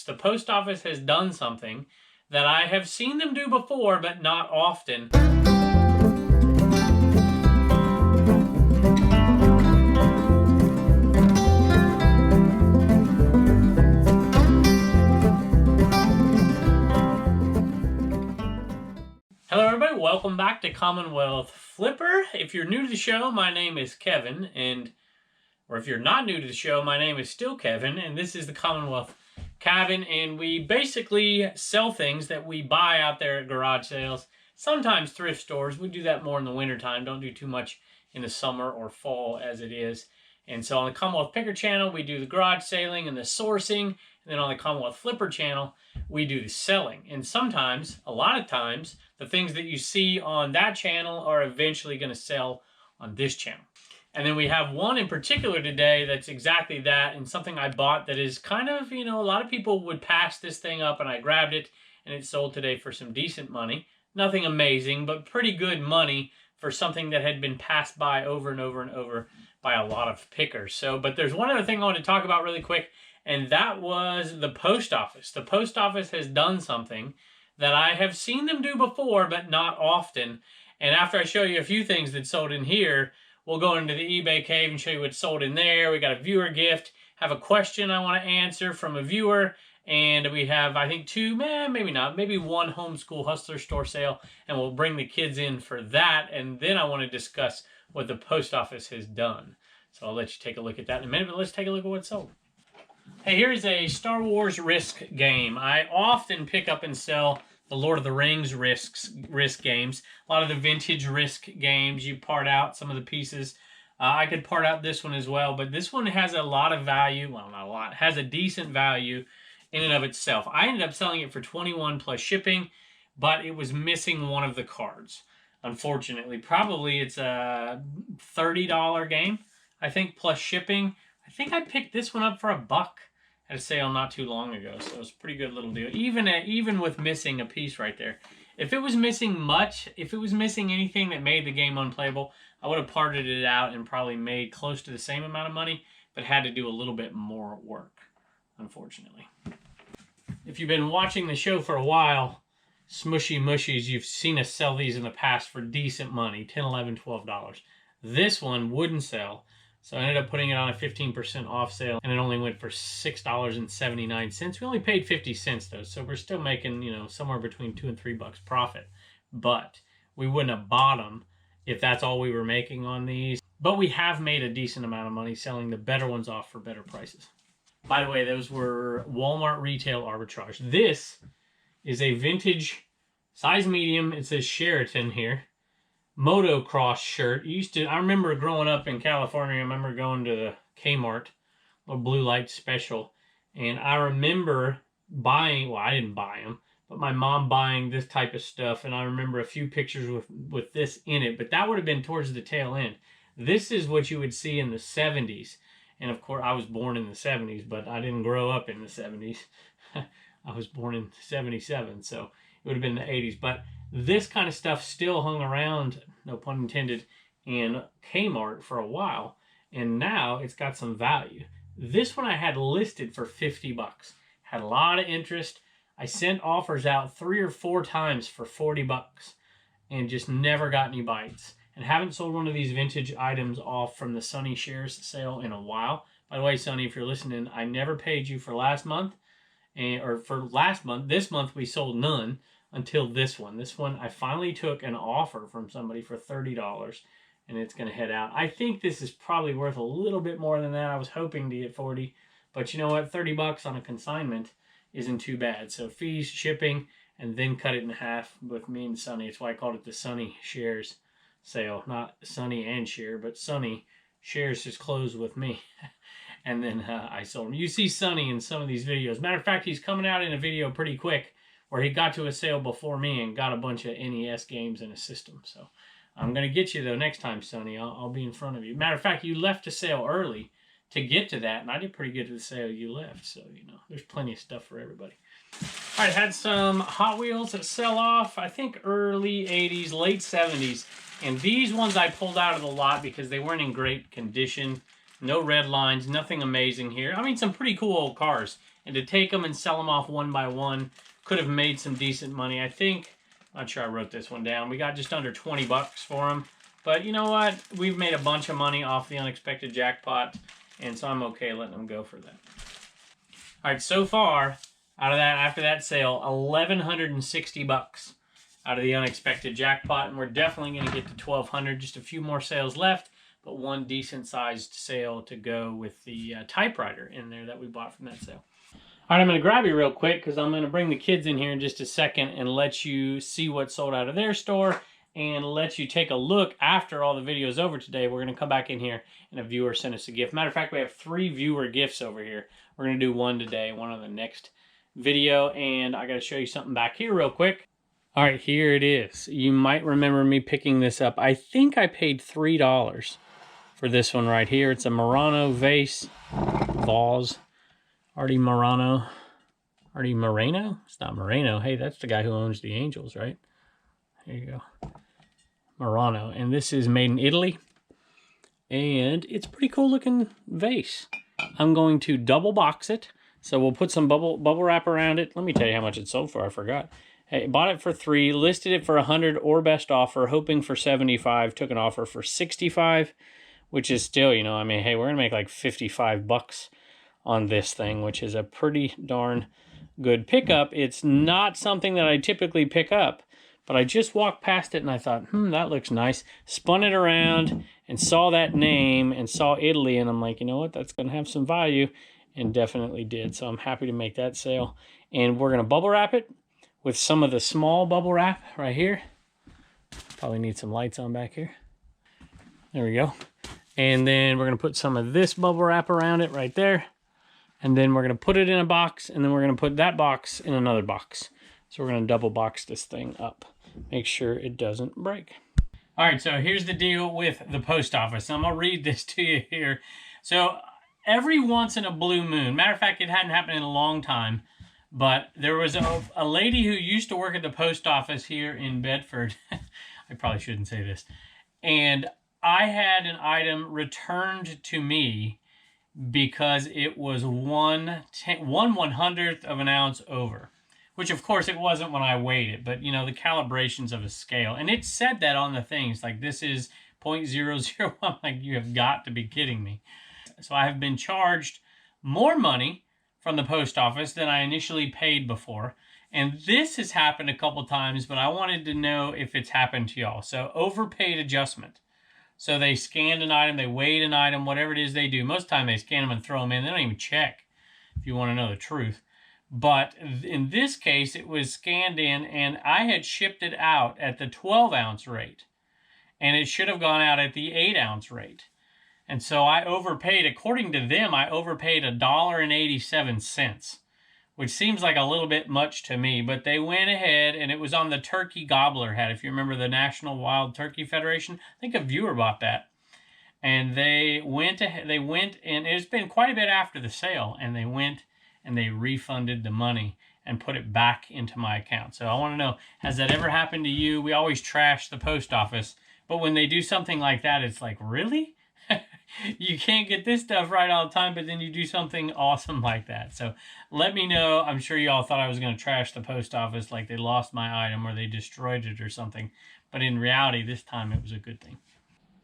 The post office has done something that I have seen them do before, but not often. Hello everybody, welcome back to Commonwealth Flipper. If you're new to the show, my name is Kevin, or if you're not new to the show, my name is still Kevin, and this is the Commonwealth Cabin, and we basically sell things that we buy out there at garage sales, sometimes thrift stores. We do that more in the wintertime, don't do too much in the summer or fall as it is. And so on the Commonwealth Picker channel, we do the garage sailing and the sourcing, and then on the Commonwealth Flipper channel, we do the selling. And sometimes, a lot of times, the things that you see on that channel are eventually going to sell on this channel. And then we have one in particular today that's exactly that, and something I bought that is kind of, a lot of people would pass this thing up, and I grabbed it, and it sold today for some decent money. Nothing amazing, but pretty good money for something that had been passed by over and over and over by a lot of pickers. But there's one other thing I want to talk about really quick, and that was the post office. The post office has done something that I have seen them do before, but not often. And after I show you a few things that sold in here, we'll go into the eBay cave and show you what's sold in there. We got a viewer gift, have a question I want to answer from a viewer, and we have, I think, maybe one Homeschool Hustler store sale, and we'll bring the kids in for that, and then I want to discuss what the post office has done. So I'll let you take a look at that in a minute, but let's take a look at what's sold. Hey, here's a Star Wars Risk game. I often pick up and sell the Lord of the Rings risk games. A lot of the vintage Risk games, you part out some of the pieces. I could part out this one as well, but this one has a lot of value. Well, not a lot. Has a decent value in and of itself. I ended up selling it for $21 plus shipping, but it was missing one of the cards. Unfortunately, probably it's a $30 game, I think, plus shipping. I think I picked this one up for $1 at a sale not too long ago, so it's a pretty good little deal. Even with missing a piece right there. If it was missing much, if it was missing anything that made the game unplayable, I would have parted it out and probably made close to the same amount of money, but had to do a little bit more work, unfortunately. If you've been watching the show for a while, Mushys, you've seen us sell these in the past for decent money, $10, $11, $12. This one wouldn't sell. So I ended up putting it on a 15% off sale, and it only went for $6.79. We only paid 50 cents though, so we're still making, somewhere between $2 and $3 profit. But we wouldn't have bought them if that's all we were making on these. But we have made a decent amount of money selling the better ones off for better prices. By the way, those were Walmart retail arbitrage. This is a vintage size medium. It says Sheraton here. Motocross shirt. I remember growing up in California, I remember going to the Kmart, a blue light special, and I remember buying, well, I didn't buy them, but my mom buying this type of stuff, and I remember a few pictures with this in it, but that would have been towards the tail end. This is what you would see in the 70s, and of course, I was born in the 70s, but I didn't grow up in the 70s. I was born in 77, so it would have been the 80s, but this kind of stuff still hung around, no pun intended, in Kmart for a while, and now it's got some value. This one I had listed for $50. Had a lot of interest. I sent offers out 3 or 4 times for $40 and just never got any bites. And haven't sold one of these vintage items off from the Sunny Shares sale in a while. By the way, Sunny, if you're listening, I never paid you for last month, or for last month. This month we sold none. Until this one. This one, I finally took an offer from somebody for $30, and it's going to head out. I think this is probably worth a little bit more than that. I was hoping to get 40, but you know what? $30 on a consignment isn't too bad. So fees, shipping, and then cut it in half with me and Sunny. That's why I called it the Sunny Shares sale. Not Sunny and Share, but Sunny shares his clothes with me. And then I sold him. You see Sunny in some of these videos. Matter of fact, he's coming out in a video pretty quick, where he got to a sale before me and got a bunch of NES games in a system. So I'm going to get you, though, next time, Sonny. I'll be in front of you. Matter of fact, you left a sale early to get to that, and I did pretty good to the sale you left. So, there's plenty of stuff for everybody. All right, had some Hot Wheels that sell off, I think early 80s, late 70s. And these ones I pulled out of the lot because they weren't in great condition. No red lines, nothing amazing here. I mean, some pretty cool old cars. And to take them and sell them off one by one, could have made some decent money. I think, I'm not sure I wrote this one down. We got just under 20 bucks for them. But you know what? We've made a bunch of money off the unexpected jackpot, and so I'm okay letting them go for that. All right, so far, out of that, after that sale, 1,160 bucks out of the unexpected jackpot, and we're definitely going to get to 1,200. Just a few more sales left, but one decent-sized sale to go with the typewriter in there that we bought from that sale. All right, I'm going to grab you real quick because I'm going to bring the kids in here in just a second and let you see what sold out of their store and let you take a look after all the videos over today. We're going to come back in here and a viewer sent us a gift. Matter of fact, we have 3 viewer gifts over here. We're going to do one today, one on the next video, and I got to show you something back here real quick. All right, here it is. You might remember me picking this up. I think I paid $3 for this one right here. It's a Murano Vase. Artie Murano. It's not Moreno. Hey, that's the guy who owns the Angels, right? There you go. Murano. And this is made in Italy. And it's a pretty cool looking vase. I'm going to double box it. So we'll put some bubble wrap around it. Let me tell you how much it sold for. I forgot. Hey, bought it for $3, listed it for $100 or best offer, hoping for $75, took an offer for $65, which is still, you know, I mean, hey, we're going to make like 55 bucks on this thing, which is a pretty darn good pickup. It's not something that I typically pick up, but I just walked past it and I thought, that looks nice. Spun it around and saw that name and saw Italy, and I'm like, you know what, that's going to have some value, and definitely did. So I'm happy to make that sale. And we're going to bubble wrap it with some of the small bubble wrap right here. Probably need some lights on back here. There we go. And then we're going to put some of this bubble wrap around it right there. And then we're going to put it in a box, and then we're going to put that box in another box. So we're going to double box this thing up. Make sure it doesn't break. All right, so here's the deal with the post office. I'm going to read this to you here. So every once in a blue moon, matter of fact, it hadn't happened in a long time, but there was a lady who used to work at the post office here in Bedford. I probably shouldn't say this. And I had an item returned to me because it was 1/100th of an ounce over, which of course it wasn't when I weighed it, but you know, the calibrations of a scale. And it said that on the things, like this is 0.001. I'm like, you have got to be kidding me. So I have been charged more money from the post office than I initially paid before. And this has happened a couple times, but I wanted to know if it's happened to y'all. So overpaid adjustment. So they scanned an item, they weighed an item, whatever it is they do. Most of the time they scan them and throw them in. They don't even check, if you want to know the truth. But in this case, it was scanned in, and I had shipped it out at the 12-ounce rate. And it should have gone out at the 8-ounce rate. And so I overpaid, according to them, I overpaid $1.87, which seems like a little bit much to me. But they went ahead, and it was on the turkey gobbler hat. If you remember the National Wild Turkey Federation, I think a viewer bought that. And they went ahead, and it's been quite a bit after the sale, and they went and they refunded the money and put it back into my account. So I want to know, has that ever happened to you? We always trash the post office, but when they do something like that, it's like, really? You can't get this stuff right all the time, but then you do something awesome like that. So let me know. I'm sure you all thought I was going to trash the post office, like they lost my item or they destroyed it or something. But in reality, this time it was a good thing.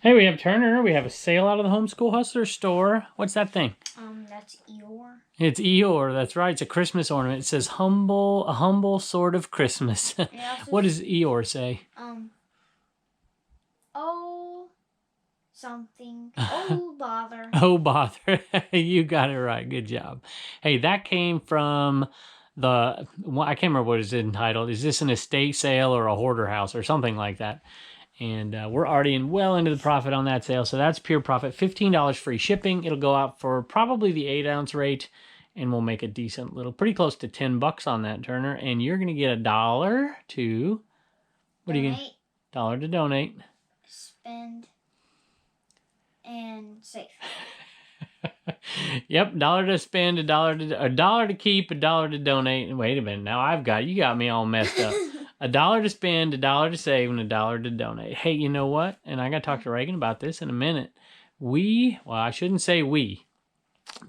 Hey, we have Turner. We have a sale out of the Homeschool Hustler store. What's that thing? That's Eeyore. It's Eeyore. That's right. It's a Christmas ornament. It says a humble sort of Christmas. What does Eeyore say? Oh, something. Oh, bother. Oh, bother. You got it right. Good job. Hey, that came from I can't remember what it's entitled. Is this an estate sale or a hoarder house or something like that? And we're already well into the profit on that sale. So that's pure profit. $15 free shipping. It'll go out for probably the 8-ounce rate. And we'll make a decent little, pretty close to $10 on that, Turner. And you're going to get $1 to, what are you going to? $1 to donate. Spend. And save. Yep, $1 to spend, $1 to keep, $1 to donate. And wait a minute, now you got me all messed up. $1 to spend, $1 to save, and $1 to donate. Hey, you know what? And I got to talk to Reagan about this in a minute. Well, I shouldn't say we,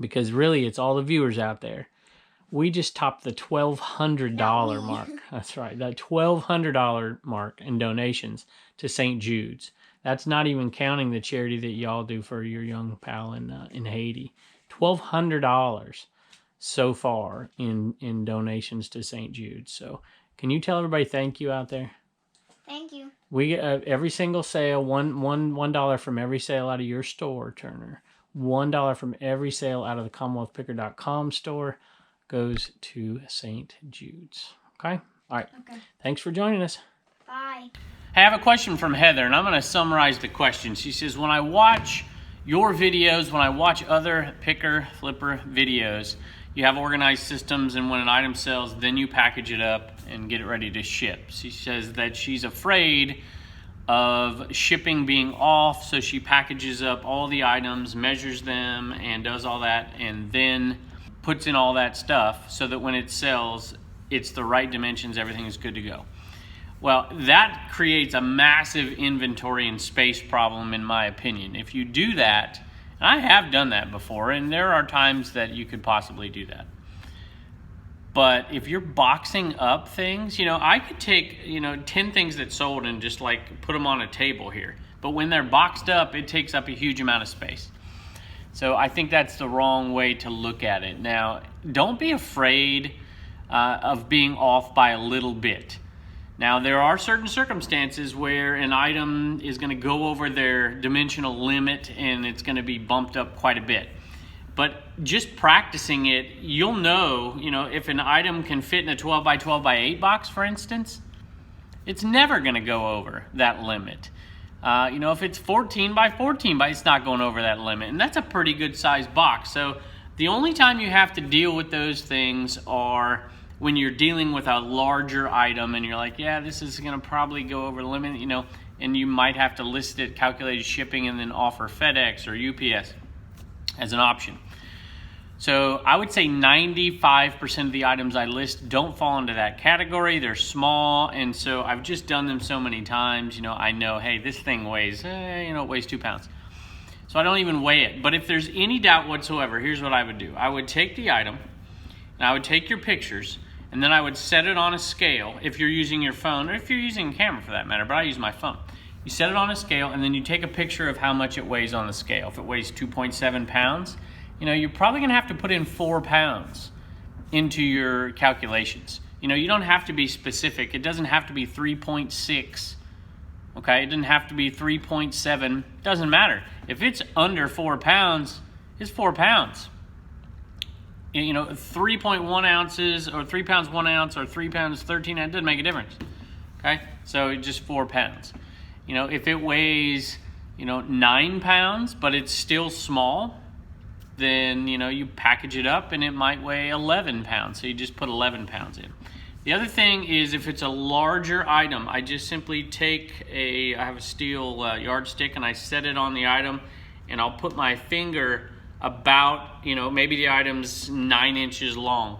because really it's all the viewers out there. We just topped the $1,200 mark. That's right, that $1,200 mark in donations to St. Jude's. That's not even counting the charity that y'all do for your young pal in Haiti. $1,200 so far in donations to St. Jude's. So can you tell everybody thank you out there? Thank you. We get every single sale, $1 from every sale out of your store, Turner. $1 from every sale out of the CommonwealthPicker.com store goes to St. Jude's. Okay? All right. Okay. Thanks for joining us. Bye. I have a question from Heather, and I'm going to summarize the question. She says, when I watch your videos, when I watch other picker, flipper videos, you have organized systems, and when an item sells, then you package it up and get it ready to ship. She says that she's afraid of shipping being off, so she packages up all the items, measures them, and does all that, and then puts in all that stuff so that when it sells, it's the right dimensions, everything is good to go. Well, that creates a massive inventory and space problem, in my opinion. If you do that, and I have done that before, and there are times that you could possibly do that. But if you're boxing up things, I could take, 10 things that sold and just like put them on a table here. But when they're boxed up, it takes up a huge amount of space. So I think that's the wrong way to look at it. Now, don't be afraid of being off by a little bit. Now, there are certain circumstances where an item is going to go over their dimensional limit and it's going to be bumped up quite a bit. But just practicing it, you'll know, if an item can fit in a 12 by 12 by 8 box, for instance, it's never going to go over that limit. If it's 14 by 14 by, it's not going over that limit. And that's a pretty good sized box. So the only time you have to deal with those things are when you're dealing with a larger item and you're like, yeah, this is going to probably go over the limit, and you might have to list it, calculated shipping, and then offer FedEx or UPS as an option. So I would say 95% of the items I list don't fall into that category. They're small, and so I've just done them so many times. I know, hey, this thing weighs, it weighs 2 pounds. So I don't even weigh it. But if there's any doubt whatsoever, here's what I would do. I would take the item, and I would take your pictures, and then I would set it on a scale if you're using your phone, or if you're using a camera for that matter, but I use my phone. You set it on a scale, and then you take a picture of how much it weighs on the scale. If it weighs 2.7 pounds, you're probably going to have to put in 4 pounds into your calculations. You don't have to be specific. It doesn't have to be 3.6, okay? It doesn't have to be 3.7. Doesn't matter. If it's under 4 pounds, it's 4 pounds. 3.1 ounces or 3 pounds 1 ounce or 3 pounds 13, it doesn't make a difference. Okay, so just 4 pounds. If it weighs 9 pounds but it's still small, then you package it up and it might weigh 11 pounds, so you just put 11 pounds in. The other thing is, if it's a larger item, I just simply take I have a steel yardstick, and I set it on the item, and I'll put my finger about, maybe the item's 9 inches long,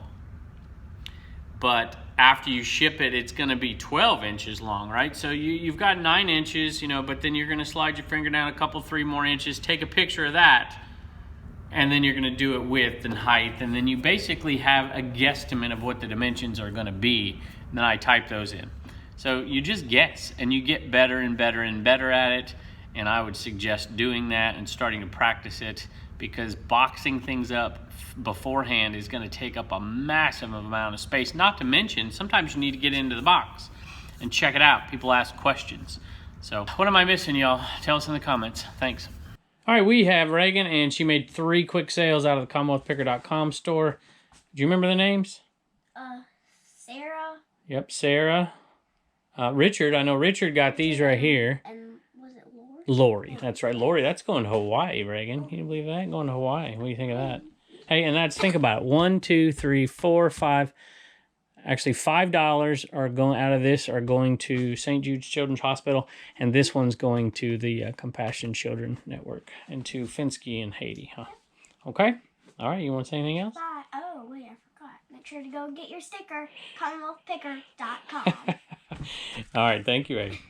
but after you ship it, it's going to be 12 inches long, right? So you've got 9 inches, but then you're going to slide your finger down a couple, 3 more inches, take a picture of that, and then you're going to do it width and height, and then you basically have a guesstimate of what the dimensions are going to be, and then I type those in. So you just guess, and you get better and better and better at it, and I would suggest doing that and starting to practice it, because boxing things up beforehand is going to take up a massive amount of space. Not to mention, sometimes you need to get into the box and check it out. People ask questions. So what am I missing, y'all? Tell us in the comments. Thanks. All right, we have Reagan, and she made 3 quick sales out of the CommonwealthPicker.com store. Do you remember the names? Sarah. Yep, Sarah. Richard, I know Richard got these right here. And was it Lori? Lori, that's right. Lori, that's going to Hawaii, Reagan. Can you believe that? Going to Hawaii. What do you think of that? Hey, and think about it. 1, 2, 3, 4, 5. Actually, $5 are going out of this are going to St. Jude's Children's Hospital, and this one's going to the Compassion Children Network and to Finsky in Haiti, huh? Okay. All right. You want to say anything else? Bye. Oh, wait, I forgot. Make sure to go get your sticker, CommonwealthPicker.com. All right. Thank you, Eddie.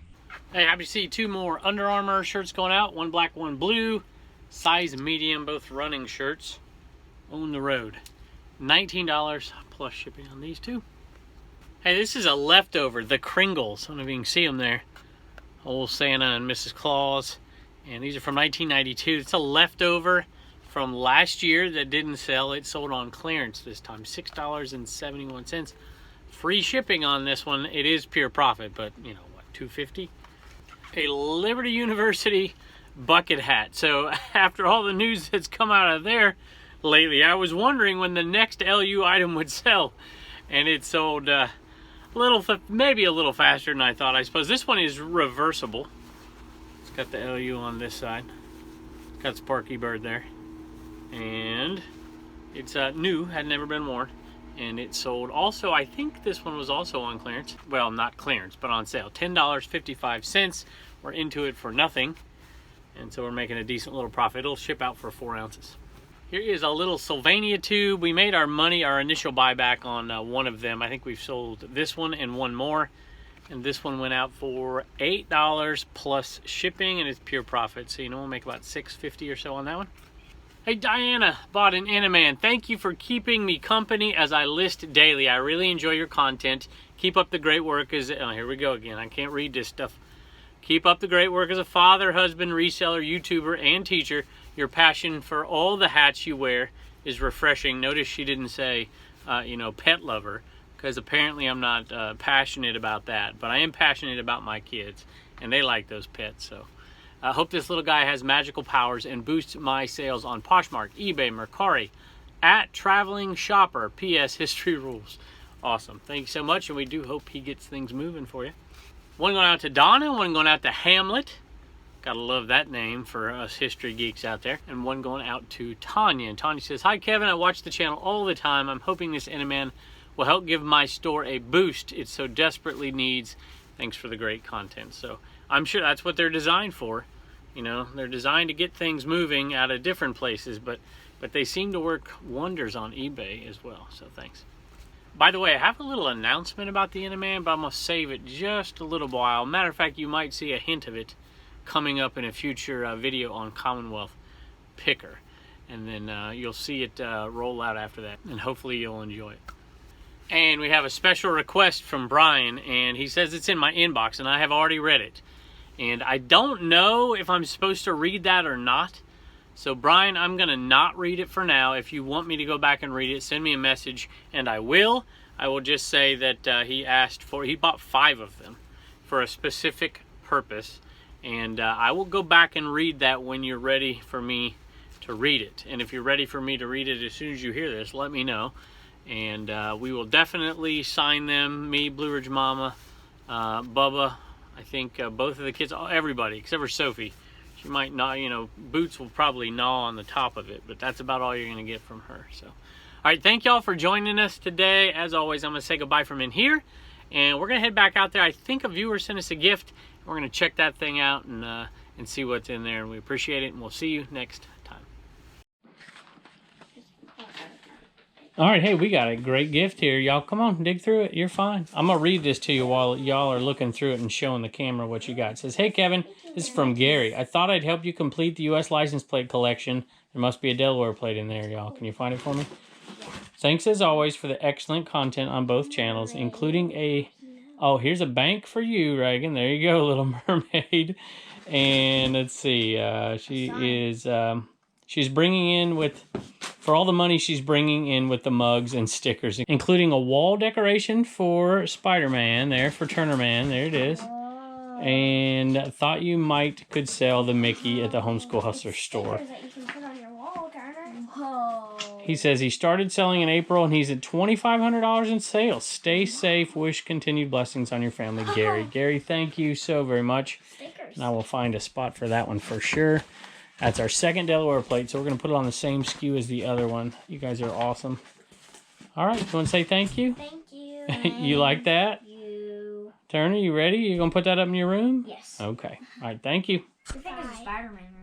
Hey, happy to see 2 more Under Armour shirts going out. 1 black, 1 blue. Size medium, both running shirts on the road. $19 plus shipping on these too. Hey, this is a leftover, the Kringles. I don't know if you can see them there. Old Santa and Mrs. Claus. And these are from 1992. It's a leftover from last year that didn't sell. It sold on clearance this time, $6.71. Free shipping on this one. It is pure profit, but you know what, $2.50? A Liberty University bucket hat. So after all the news that's come out of there lately, I was wondering when the next LU item would sell, and it sold maybe a little faster than I thought. I suppose this one is reversible. It's got the LU on this side. It's got Sparky Bird there, and it's new, had never been worn, and it sold also. I think this one was also on clearance. Well, not clearance, but on sale. $10.55. We're into it for nothing, and so we're making a decent little profit. It'll ship out for 4 ounces. Here is a little Sylvania tube. We made our money, our initial buyback on one of them. I think we've sold this one and one more, and this one went out for $8 plus shipping, and it's pure profit. So you know, we'll make about $6.50 or so on that one. Hey, Diana bought an Animan. Thank you for keeping me company as I list daily. I really enjoy your content. Keep up the great work as here we go again. I can't read this stuff. Keep up the great work as a father, husband, reseller, YouTuber, and teacher. Your passion for all the hats you wear is refreshing. Notice she didn't say, you know, pet lover, because apparently I'm not passionate about that. But I am passionate about my kids, and they like those pets. So I hope this little guy has magical powers and boosts my sales on Poshmark, eBay, Mercari, at Traveling Shopper. P.S. History rules. Awesome. Thank you so much, and we do hope he gets things moving for you. One going out to Donna, one going out to Hamlet. Gotta love that name for us history geeks out there. And one going out to Tanya. And Tanya says, "Hi Kevin, I watch the channel all the time. I'm hoping this Animan will help give my store a boost it so desperately needs. Thanks for the great content." So I'm sure that's what they're designed for. You know, they're designed to get things moving out of different places, but they seem to work wonders on eBay as well. So thanks. By the way, I have a little announcement about the Animan, but I'm going to save it just a little while. Matter of fact, you might see a hint of it coming up in a future video on Commonwealth Picker. And then you'll see it roll out after that, and hopefully you'll enjoy it. And we have a special request from Brian, and he says it's in my inbox, and I have already read it. And I don't know if I'm supposed to read that or not. So Brian, I'm going to not read it for now. If you want me to go back and read it, send me a message, and I will. I will just say that he bought 5 of them for a specific purpose. And I will go back and read that when you're ready for me to read it. And if you're ready for me to read it as soon as you hear this, let me know. And we will definitely sign them. Me, Blue Ridge Mama, Bubba, I think both of the kids, everybody, except for Sophie. She might gnaw, you know, Boots will probably gnaw on the top of it, but that's about all you're going to get from her. So, all right, thank y'all for joining us today. As always, I'm going to say goodbye from in here, and we're going to head back out there. I think a viewer sent us a gift. We're going to check that thing out and see what's in there, and we appreciate it, and we'll see you next time. All right, hey, we got a great gift here. Y'all, come on, dig through it. You're fine. I'm going to read this to you while y'all are looking through it and showing the camera what you got. It says, "Hey, Kevin, this is from Gary. I thought I'd help you complete the U.S. license plate collection. There must be a Delaware plate in there, y'all. Can you find it for me? Thanks, as always, for the excellent content on both channels, including a... Oh, here's a bank for you, Reagan. There you go, Little Mermaid." And let's see. She is... she's bringing in with... For all the money she's bringing in with the mugs and stickers, including a wall decoration for Spider-Man there, for Turner Man. There it is. And thought you could sell the Mickey at the Homeschool Hustler store. That you can put on your wall, Turner. Whoa. He says he started selling in April and he's at $2,500 in sales. Stay safe. Wish continued blessings on your family, Gary. Gary, thank you so very much. Stickers. And I will find a spot for that one for sure. That's our second Delaware plate, so we're going to put it on the same SKU as the other one. You guys are awesome. All right, you want to say thank you? Thank you. You like that? You. Turner, you ready? You going to put that up in your room? Yes. Okay. All right, thank you. I think it's a Spider-Man